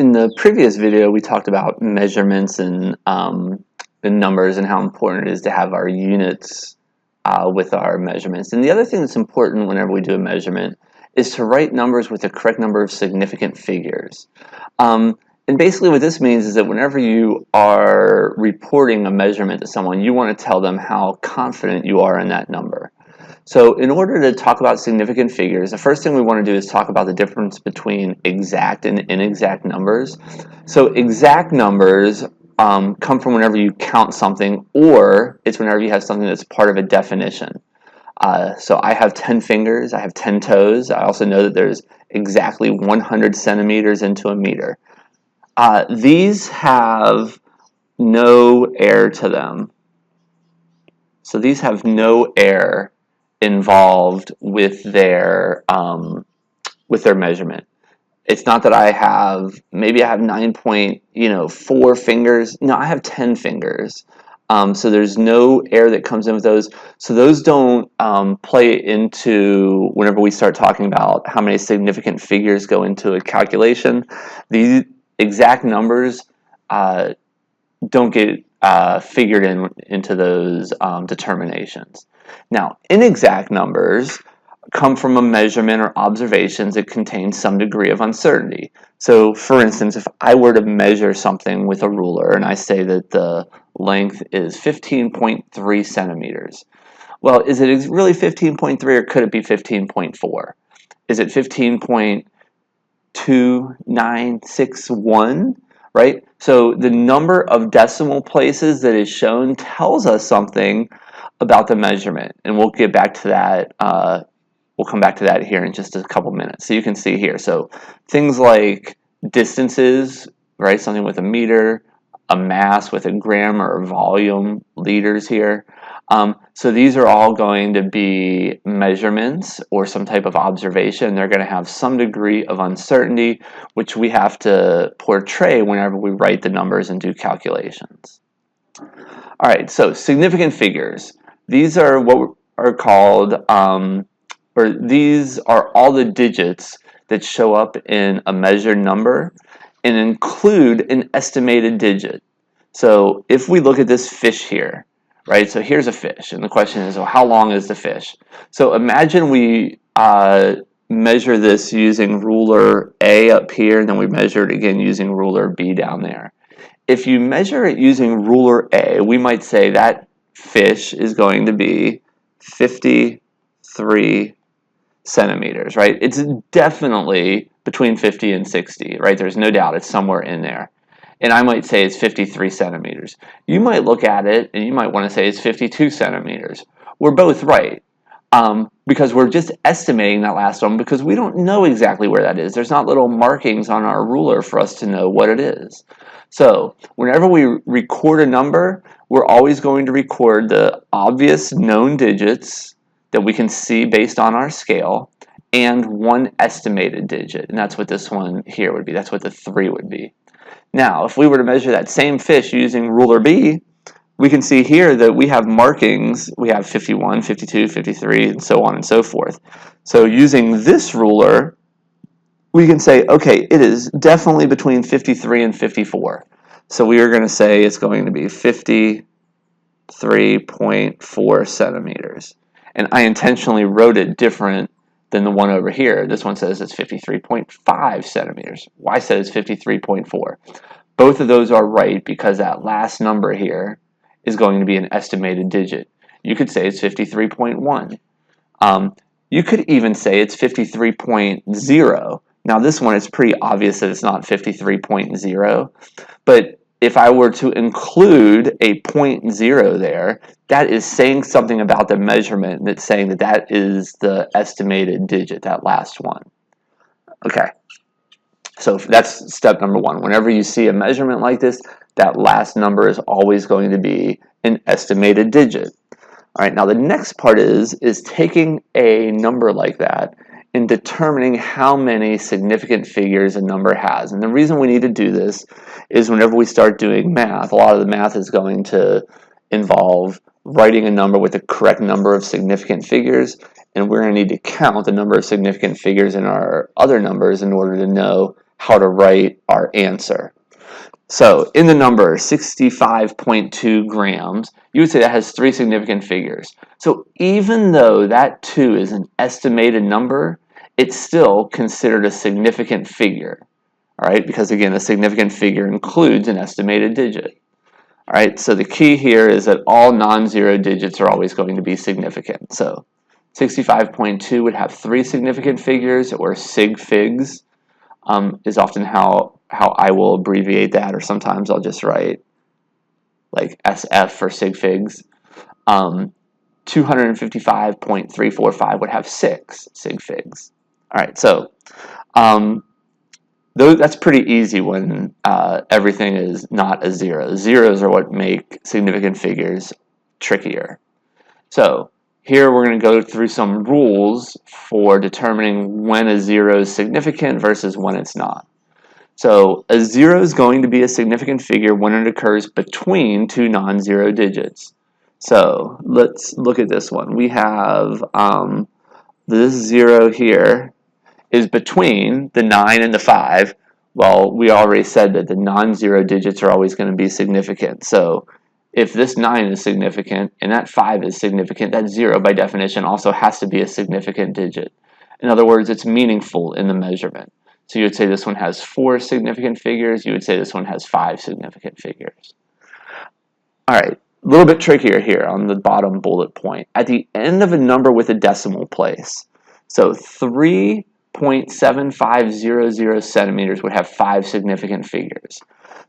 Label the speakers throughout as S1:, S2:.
S1: In the previous video, we talked about measurements and the numbers and how important it is to have our units with our measurements. And the other thing that's important whenever we do a measurement is to write numbers with the correct number of significant figures. And basically what this means is that whenever you are reporting a measurement to someone, you want to tell them how confident you are in that number. So in order to talk about significant figures, the first thing we want to do is talk about the difference between exact and inexact numbers. So exact numbers come from whenever you count something, or it's whenever you have something that's part of a definition. So I have 10 fingers, I have 10 toes. I also know that there's exactly 100 centimeters into a meter. These have no air to them. So these have no air involved with their measurement. It's not that I have, maybe I have 9.4 fingers. No, I have 10 fingers. So there's no air that comes in with those. So those don't play into whenever we start talking about how many significant figures go into a calculation. These exact numbers don't get figured into those determinations. Now, inexact numbers come from a measurement or observations that contain some degree of uncertainty. So, for instance, if I were to measure something with a ruler and I say that the length is 15.3 centimeters, well, is it really 15.3 or could it be 15.4? Is it 15.2961? Right? So the number of decimal places that is shown tells us something about the measurement, and we'll get back to that. We'll come back to that here in just a couple minutes. So you can see here. So things like distances, right? Something with a meter, a mass with a gram or a volume, liters here. So these are all going to be measurements or some type of observation. They're going to have some degree of uncertainty, which we have to portray whenever we write the numbers and do calculations. All right, so significant figures. These are what are called, or these are all the digits that show up in a measured number and include an estimated digit. So if we look at this fish here, right? So here's a fish, and the question is, well, how long is the fish? So imagine we measure this using ruler A up here, and then we measure it again using ruler B down there. If you measure it using ruler A, we might say that fish is going to be 53 centimeters, right? It's definitely between 50 and 60, right? There's no doubt it's somewhere in there. And I might say it's 53 centimeters. You might look at it and you might want to say it's 52 centimeters. We're both right because we're just estimating that last one because we don't know exactly where that is. There's not little markings on our ruler for us to know what it is. So whenever we record a number, we're always going to record the obvious known digits that we can see based on our scale and one estimated digit. And that's what this one here would be. That's what the 3 would be. Now, if we were to measure that same fish using ruler B, we can see here that we have markings. We have 51, 52, 53, and so on and so forth. So using this ruler, we can say, okay, it is definitely between 53 and 54. So we are going to say it's going to be 53.4 centimeters. And I intentionally wrote it different than the one over here. This one says it's 53.5 centimeters. Well, I said it's 53.4. Both of those are right because that last number here is going to be an estimated digit. You could say it's 53.1. You could even say it's 53.0. Now this one, it's pretty obvious that it's not 53.0, but if I were to include a 0.0 there, that is saying something about the measurement that's saying that that is the estimated digit, that last one. Okay, so that's step number 1. Whenever you see a measurement like this, that last number is always going to be an estimated digit. All right, now the next part is taking a number like that and determining how many significant figures a number has. And the reason we need to do this is whenever we start doing math, a lot of the math is going to involve writing a number with the correct number of significant figures, and we're going to need to count the number of significant figures in our other numbers in order to know how to write our answer. So in the number 65.2 grams, you would say that has 3 significant figures. So even though that 2 is an estimated number, it's still considered a significant figure. All right, because again, a significant figure includes an estimated digit. All right, so the key here is that all non-zero digits are always going to be significant. So 65.2 would have 3 significant figures, or sig figs. Is often how I will abbreviate that, or sometimes I'll just write like SF for sig figs. 255.345 would have 6 sig figs. All right, so that's pretty easy when everything is not a zero. Zeros are what make significant figures trickier. So here we're going to go through some rules for determining when a zero is significant versus when it's not. So a zero is going to be a significant figure when it occurs between 2 non-zero digits. So let's look at this one. We have this 0 here is between the 9 and the 5. Well, we already said that the non-zero digits are always going to be significant. So if this 9 is significant and that 5 is significant, that 0 by definition also has to be a significant digit. In other words, it's meaningful in the measurement. So you would say this one has 4 significant figures. You would say this one has 5 significant figures. All right, a little bit trickier here on the bottom bullet point. At the end of a number with a decimal place, so 3.7500 centimeters would have 5 significant figures.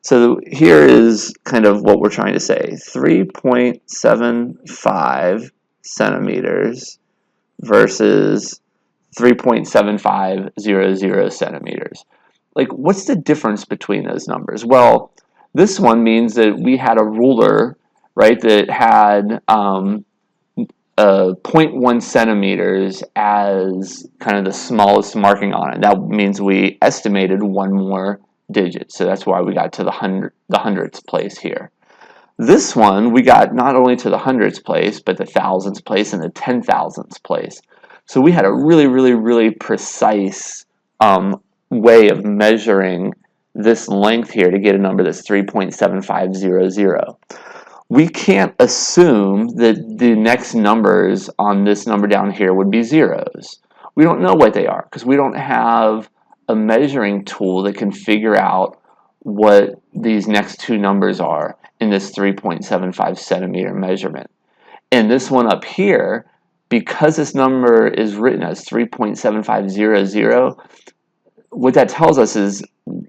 S1: So here is kind of what we're trying to say. 3.75 centimeters versus 3.7500 centimeters. Like, what's the difference between those numbers? Well, this one means that we had a ruler, right, that had 0.1 centimeters as kind of the smallest marking on it. That means we estimated 1 more digit. So that's why we got to the hundredths place here. This one, we got not only to the hundredths place, but the thousandths place and the 10,000ths place. So we had a really, really, really precise way of measuring this length here to get a number that's 3.7500. We can't assume that the next numbers on this number down here would be zeros. We don't know what they are because we don't have a measuring tool that can figure out what these next 2 numbers are in this 3.75 centimeter measurement. And this one up here, because this number is written as 3.7500, what that tells us is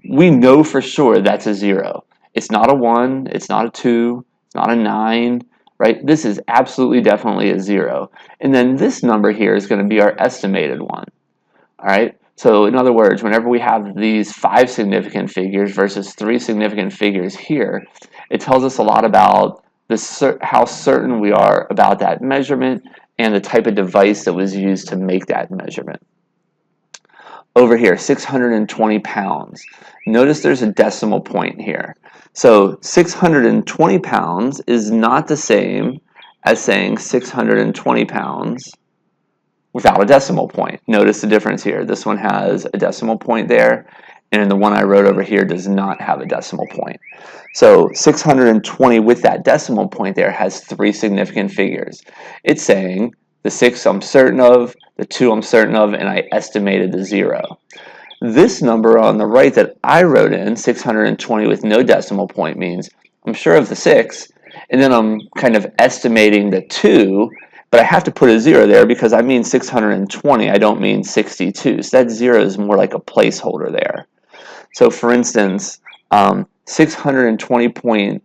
S1: we know for sure that's a 0. It's not a 1, it's not a 2, it's not a 9, right? This is absolutely definitely a 0. And then this number here is going to be our estimated one, all right? So in other words, whenever we have these 5 significant figures versus 3 significant figures here, it tells us a lot about how certain we are about that measurement and the type of device that was used to make that measurement. Over here, 620 pounds. Notice there's a decimal point here. So 620 pounds is not the same as saying 620 pounds without a decimal point. Notice the difference here. This one has a decimal point there, and the one I wrote over here does not have a decimal point. So 620 with that decimal point there has 3 significant figures. It's saying the 6 I'm certain of, the 2 I'm certain of, and I estimated the 0. This number on the right that I wrote in, 620 with no decimal point, means I'm sure of the 6, and then I'm kind of estimating the 2, but I have to put a 0 there because I mean 620, I don't mean 62. So that 0 is more like a placeholder there. So for instance, 620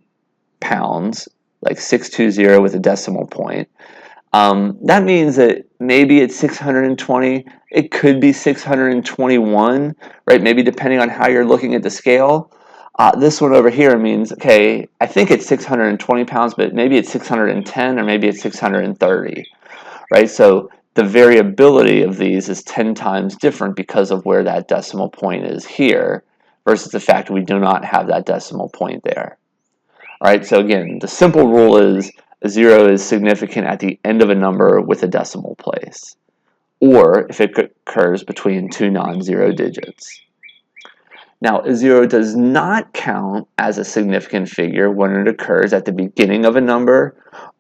S1: pounds, like 620 with a decimal point, that means that maybe it's 620, it could be 621, right? Maybe depending on how you're looking at the scale. This one over here means, okay, I think it's 620 pounds, but maybe it's 610 or maybe it's 630, right? So the variability of these is 10 times different because of where that decimal point is here versus the fact that we do not have that decimal point there. All right, so again, the simple rule is a 0 is significant at the end of a number with a decimal place, or if it occurs between 2 non-zero digits. Now, a 0 does not count as a significant figure when it occurs at the beginning of a number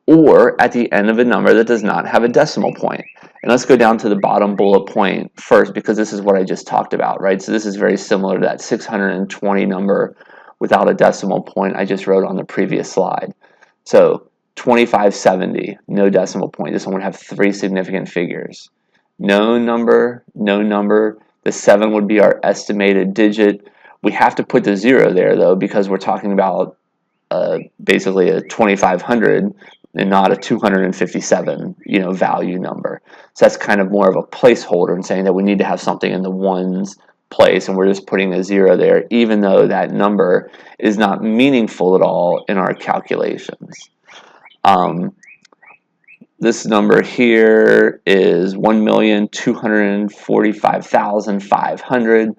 S1: or at the end of a number that does not have a decimal point. And let's go down to the bottom bullet point first, because this is what I just talked about, right? So this is very similar to that 620 number without a decimal point I just wrote on the previous slide. So 2570, no decimal point. This one would have 3 significant figures. No number, no number. The 7 would be our estimated digit. We have to put the 0 there, though, because we're talking about basically a 2500 and not a 257, value number. So that's kind of more of a placeholder and saying that we need to have something in the ones place, and we're just putting a 0 there, even though that number is not meaningful at all in our calculations. This number here is 1,245,500.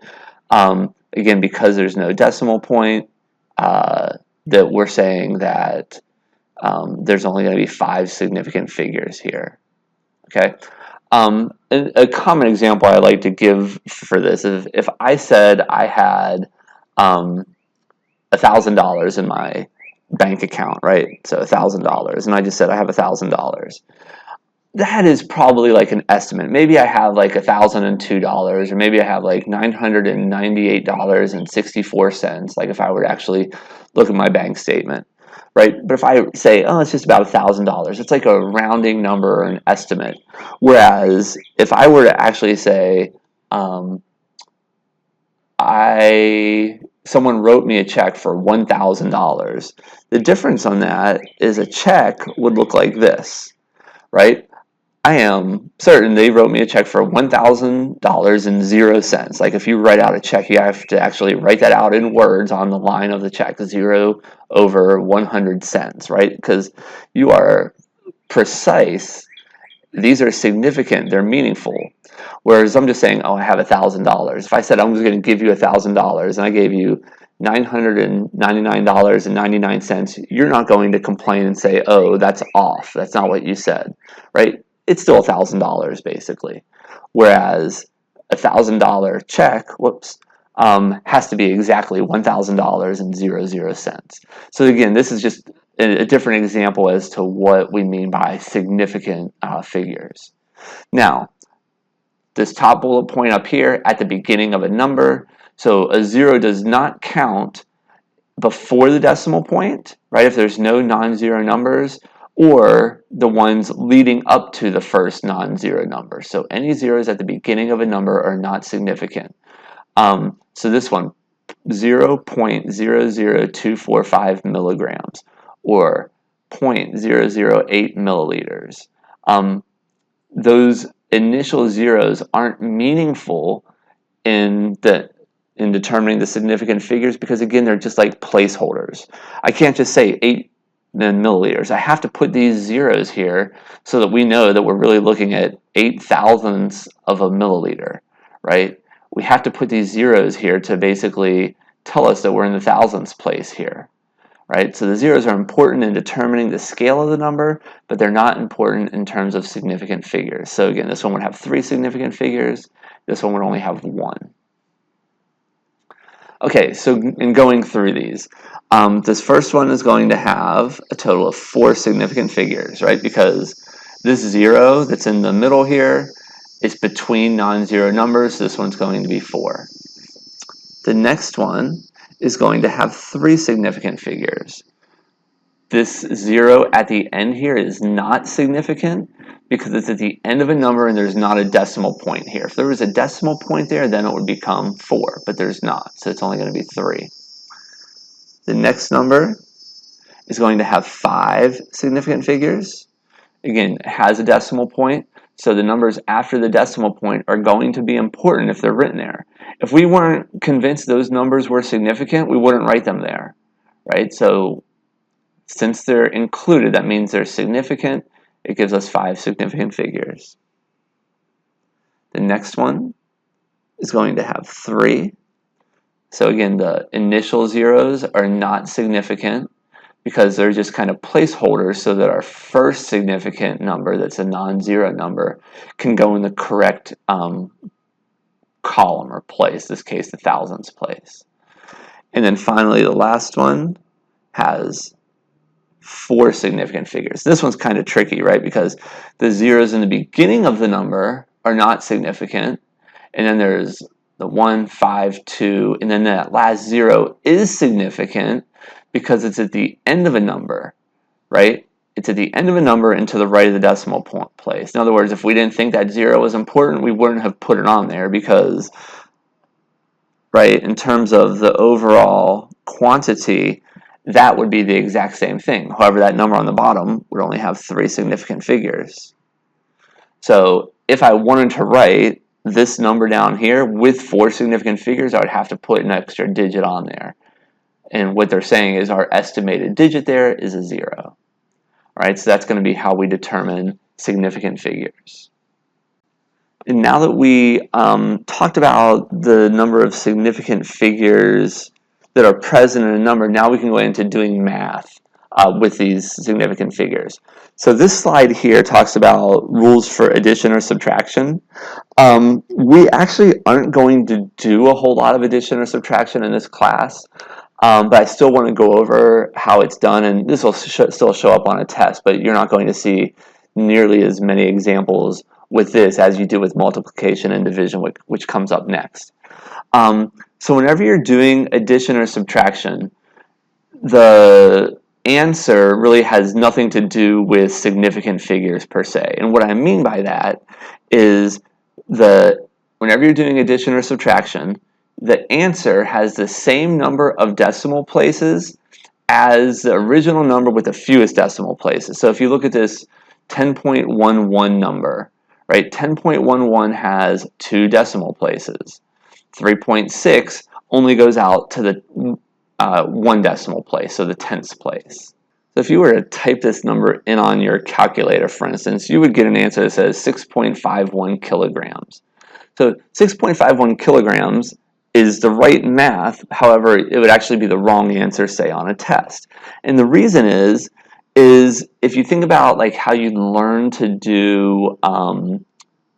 S1: Again, because there's no decimal point, that we're saying that there's only going to be 5 significant figures here. Okay. A common example I like to give for this is if I said I had $1,000 in my bank account, right? So $1,000, and I just said I have $1,000. That is probably like an estimate. Maybe I have like $1,002, or maybe I have like $998.64. Like if I were to actually look at my bank statement, right? But if I say, oh, it's just about $1,000, it's like a rounding number or an estimate. Whereas if I were to actually say, someone wrote me a check for $1,000, the difference on that is a check would look like this, right? I am certain they wrote me a check for $1,000.00. Like if you write out a check, you have to actually write that out in words on the line of the check, 0 over 100 cents, right? Because you are precise. These are significant. They're meaningful. Whereas I'm just saying, oh, I have $1,000. If I said I'm going to give you $1,000 and I gave you $999.99, you're not going to complain and say, oh, that's off. That's not what you said, right? It's still $1,000 basically. Whereas $1,000 check, has to be exactly $1,000.00. So again, this is just a different example as to what we mean by significant figures. Now, this top bullet point up here at the beginning of a number, so a 0 does not count before the decimal point, right? If there's no non-zero numbers, or the ones leading up to the first non-zero number. So any zeros at the beginning of a number are not significant. So this one, 0.00245 milligrams, or 0.008 milliliters. Those initial zeros aren't meaningful in determining the significant figures, because again, they're just like placeholders. I can't just say 8 milliliters. I have to put these zeros here so that we know that we're really looking at 8 thousandths of a milliliter, right? We have to put these zeros here to basically tell us that we're in the thousandths place here, right? So the zeros are important in determining the scale of the number, but they're not important in terms of significant figures. So again, this one would have 3 significant figures. This one would only have 1. Okay, so in going through these, this first one is going to have a total of 4 significant figures, right? Because this 0 that's in the middle here is between non-zero numbers, so this one's going to be 4. The next one is going to have 3 significant figures. This 0 at the end here is not significant because it's at the end of a number and there's not a decimal point here. If there was a decimal point there, then it would become 4, but there's not, so it's only going to be 3. The next number is going to have 5 significant figures. Again, it has a decimal point, so the numbers after the decimal point are going to be important if they're written there. If we weren't convinced those numbers were significant, we wouldn't write them there, right? So since they're included, that means they're significant. It gives us 5 significant figures. The next one is going to have 3. So again, the initial zeros are not significant because they're just kind of placeholders so that our first significant number that's a non-zero number can go in the correct column or place, in this case the thousandths place. And then finally, the last one has 4 significant figures. This one's kind of tricky, right? Because the zeros in the beginning of the number are not significant. And then there's the 1, 5, 2, and then that last 0 is significant because it's at the end of a number, right? It's at the end of a number and to the right of the decimal point place. In other words, if we didn't think that 0 was important, we wouldn't have put it on there because, right, in terms of the overall quantity, that would be the exact same thing. However, that number on the bottom would only have 3 significant figures. So if I wanted to write this number down here with 4 significant figures, I would have to put an extra digit on there. And what they're saying is our estimated digit there is a 0. All right, so that's going to be how we determine significant figures. And now that we talked about the number of significant figures that are present in a number, now we can go into doing math with these significant figures. So this slide here talks about rules for addition or subtraction. We actually aren't going to do a whole lot of addition or subtraction in this class, but I still want to go over how it's done, and this will still show up on a test, but you're not going to see nearly as many examples with this as you do with multiplication and division, which comes up next. So whenever you're doing addition or subtraction, the answer really has nothing to do with significant figures per se. And what I mean by that is whenever you're doing addition or subtraction, the answer has the same number of decimal places as the original number with the fewest decimal places. So if you look at this 10.11 number, right, 10.11 has 2 decimal places. 3.6 only goes out to the 1 decimal place, so the tenths place. So if you were to type this number in on your calculator, for instance, you would get an answer that says 6.51 kilograms. So 6.51 kilograms is the right math. However, it would actually be the wrong answer, say, on a test. And the reason is if you think about like how you learn to do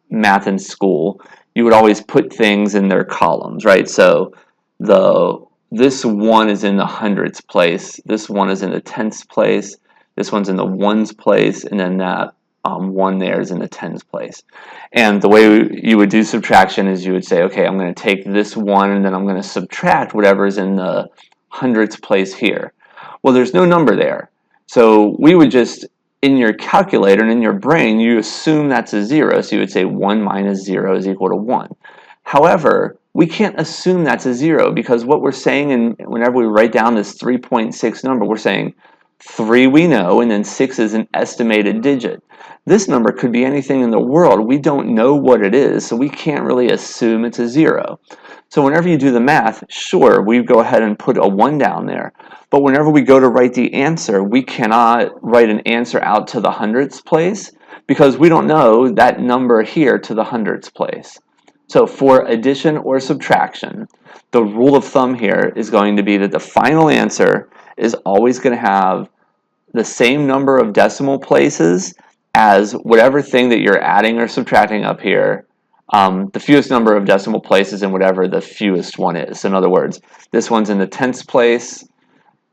S1: math in school, you would always put things in their columns, right? So this one is in the hundredths place, this one is in the tenths place, this one's in the ones place, and then that one there is in the tens place. And the way you would do subtraction is you would say, okay, I'm going to take this one and then I'm going to subtract whatever is in the hundredths place here. Well, there's no number there. So we would just, in your calculator and in your brain, you assume that's a 0. So you would say 1 minus 0 is equal to 1. However, we can't assume that's a 0 because what we're saying, and whenever we write down this 3.6 number, we're saying 3 we know, and then 6 is an estimated digit. This number could be anything in the world. We don't know what it is, so we can't really assume it's a 0. So whenever you do the math, sure, we go ahead and put a 1 down there. But whenever we go to write the answer, we cannot write an answer out to the hundredths place because we don't know that number here to the hundredths place. So for addition or subtraction, the rule of thumb here is going to be that the final answer is always going to have the same number of decimal places as whatever thing that you're adding or subtracting up here, the fewest number of decimal places and whatever the fewest one is. So in other words, this one's in the tenths place,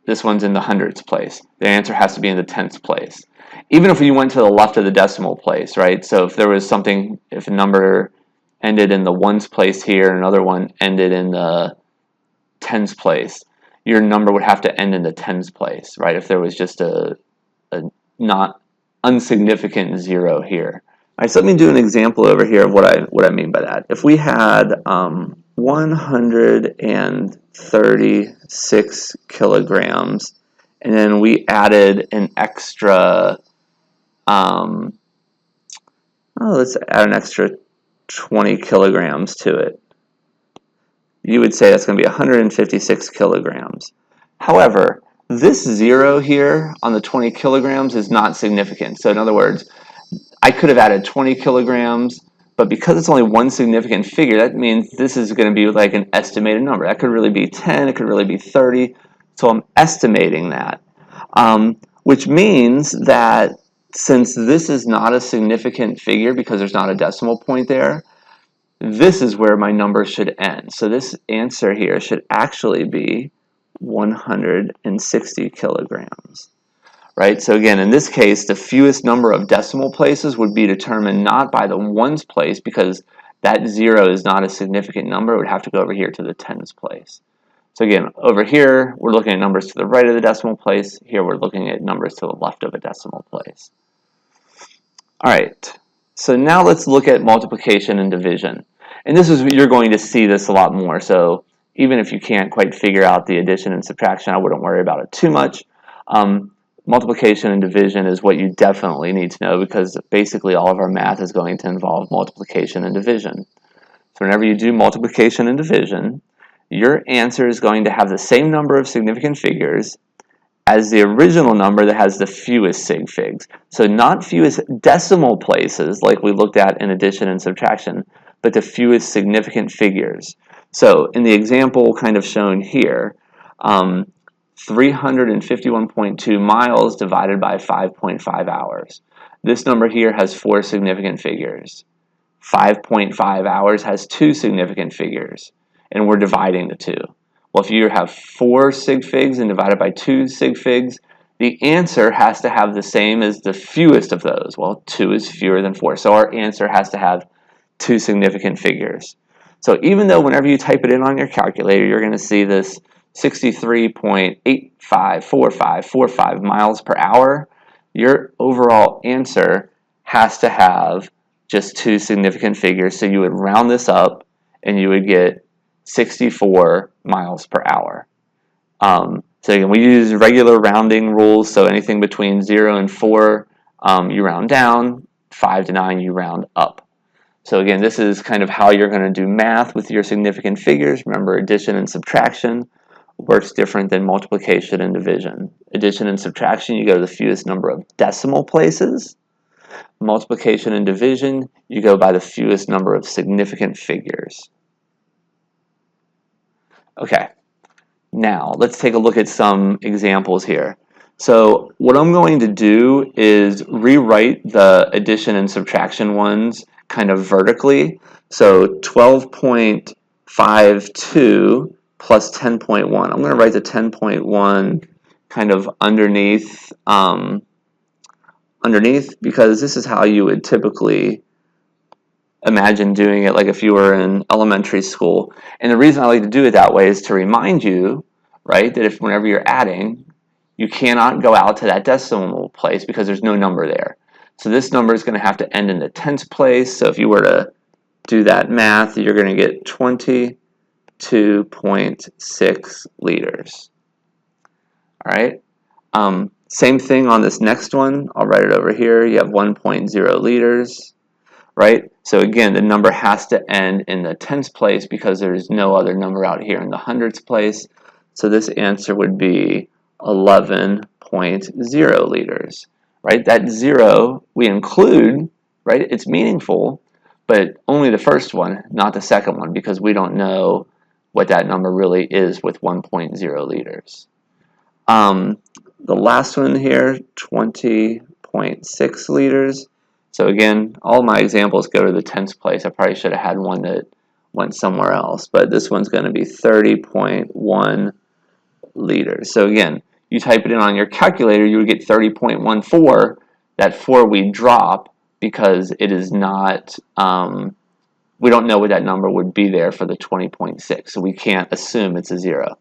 S1: this one's in the hundredths place. The answer has to be in the tenths place. Even if you went to the left of the decimal place, right? So if there was something, if a number ended in the ones place here and another one ended in the tens place, your number would have to end in the tens place, right? If there was just a not insignificant 0 here. All right, so let me do an example over here of what I mean by that. If we had 136 kilograms, and then we added an extra, let's add an extra 20 kilograms to it. You would say that's going to be 156 kilograms. However, this 0 here on the 20 kilograms is not significant. So in other words, I could have added 20 kilograms, but because it's only one significant figure, that means this is going to be like an estimated number. That could really be 10, it could really be 30, so I'm estimating that. Which means that since this is not a significant figure because there's not a decimal point there, this is where my number should end. So this answer here should actually be 160 kilograms. Right? So again, in this case, the fewest number of decimal places would be determined not by the ones place, because that 0 is not a significant number. It would have to go over here to the tens place. So again, over here, we're looking at numbers to the right of the decimal place. Here, we're looking at numbers to the left of a decimal place. All right, so now let's look at multiplication and division. And this is, you're going to see this a lot more. So even if you can't quite figure out the addition and subtraction, I wouldn't worry about it too much. Multiplication and division is what you definitely need to know, because basically all of our math is going to involve multiplication and division. So whenever you do multiplication and division, your answer is going to have the same number of significant figures as the original number that has the fewest sig figs. So not fewest decimal places like we looked at in addition and subtraction, but the fewest significant figures. So in the example kind of shown here, 351.2 miles divided by 5.5 hours. This number here has 4 significant figures. 5.5 hours has 2 significant figures, and we're dividing the 2. Well, if you have 4 sig figs and divide it by 2 sig figs, the answer has to have the same as the fewest of those. Well, 2 is fewer than 4, so our answer has to have 2 significant figures. So even though whenever you type it in on your calculator, you're going to see this 63.854545 miles per hour, your overall answer has to have just 2 significant figures. So you would round this up and you would get 64 miles per hour. So again, we use regular rounding rules, so anything between 0 and 4 you round down, 5 to 9 you round up. So again, this is kind of how you're going to do math with your significant figures. Remember, addition and subtraction works different than multiplication and division. Addition and subtraction, you go to the fewest number of decimal places. Multiplication and division, you go by the fewest number of significant figures. Okay, now let's take a look at some examples here. So what I'm going to do is rewrite the addition and subtraction ones kind of vertically. So 12.52 plus 10.1. I'm going to write the 10.1 kind of underneath, because this is how you would typically imagine doing it, like if you were in elementary school. And the reason I like to do it that way is to remind you, right, that if whenever you're adding, you cannot go out to that decimal place because there's no number there. So this number is going to have to end in the tens place. So if you were to do that math, you're going to get 22.6 liters. All right. Same thing on this next one. I'll write it over here. You have 1.0 liters. Right? So again, the number has to end in the tens place because there's no other number out here in the hundreds place. So this answer would be 11.0 liters. Right? That 0 we include, right? It's meaningful, but only the first one, not the second one, because we don't know what that number really is with 1.0 liters. The last one here, 20.6 liters. So again, all my examples go to the tens place. I probably should have had one that went somewhere else, but this one's going to be 30.1 liters. So again, you type it in on your calculator, you would get 30.14. That 4 we drop because it is not, we don't know what that number would be there for the 20.6, so we can't assume it's a 0.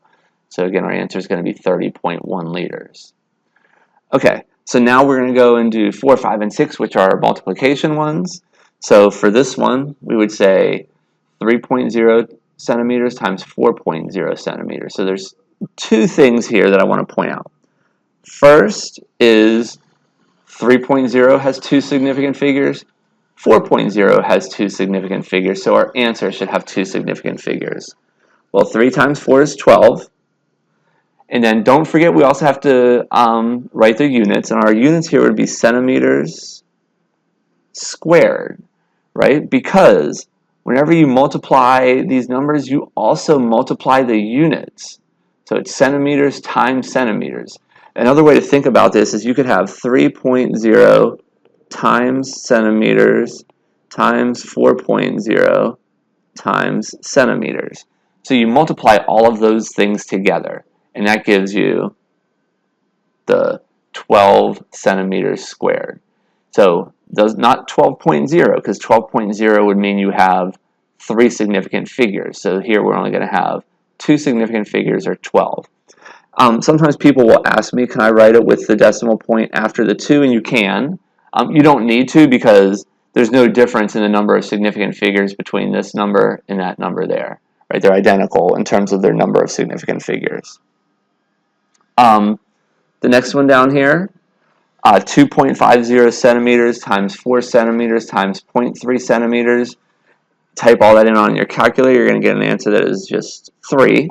S1: So again, our answer is going to be 30.1 liters. Okay. So now we're going to go and do 4, 5, and 6, which are multiplication ones. So for this one, we would say 3.0 centimeters times 4.0 centimeters. So there's 2 things here that I want to point out. First is 3.0 has 2 significant figures. 4.0 has 2 significant figures. So our answer should have 2 significant figures. Well, 3 times 4 is 12. And then don't forget, we also have to write the units, and our units here would be centimeters squared, right? Because whenever you multiply these numbers, you also multiply the units. So it's centimeters times centimeters. Another way to think about this is you could have 3.0 times centimeters times 4.0 times centimeters. So you multiply all of those things together. and that gives you the 12 centimeters squared. So does not 12.0, because 12.0 would mean you have 3 significant figures. So here we're only going to have 2 significant figures, or 12. Sometimes people will ask me, can I write it with the decimal point after the 2? And you can. You don't need to, because there's no difference in the number of significant figures between this number and that number there. Right? They're identical in terms of their number of significant figures. The next one down here, 2.50 centimeters times 4 centimeters times 0.3 centimeters. Type all that in on your calculator, you're going to get an answer that is just 3.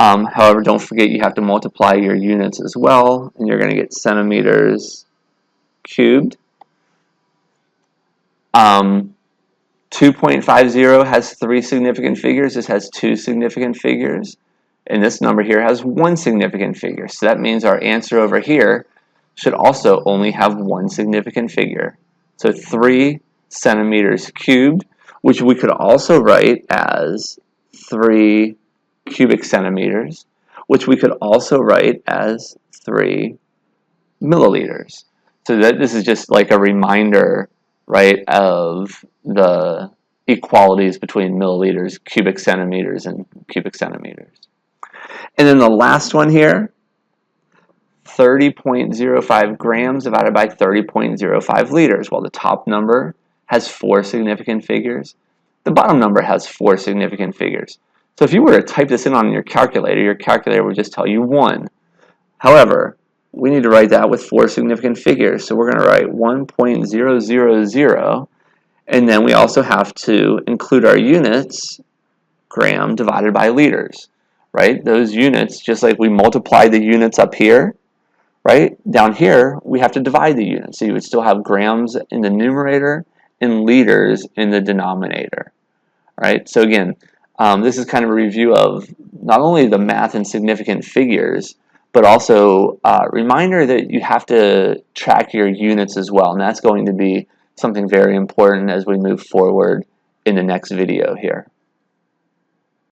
S1: However, don't forget you have to multiply your units as well, and you're going to get centimeters cubed. 2.50 has 3 significant figures. This has 2 significant figures. And this number here has 1 significant figure. So that means our answer over here should also only have 1 significant figure. So 3 centimeters cubed, which we could also write as 3 cubic centimeters, which we could also write as 3 milliliters. So that this is just like a reminder, right, of the equalities between milliliters, cubic centimeters, and cubic centimeters. And then the last one here, 30.05 grams divided by 30.05 liters. Well, the top number has 4 significant figures. The bottom number has 4 significant figures. So if you were to type this in on your calculator would just tell you 1. However, we need to write that with 4 significant figures. So we're going to write 1.000, and then we also have to include our units, gram divided by liters. Right? Those units, just like we multiply the units up here, right? Down here, we have to divide the units. So you would still have grams in the numerator and liters in the denominator. Right? So again, this is kind of a review of not only the math and significant figures, but also a reminder that you have to track your units as well. And that's going to be something very important as we move forward in the next video here.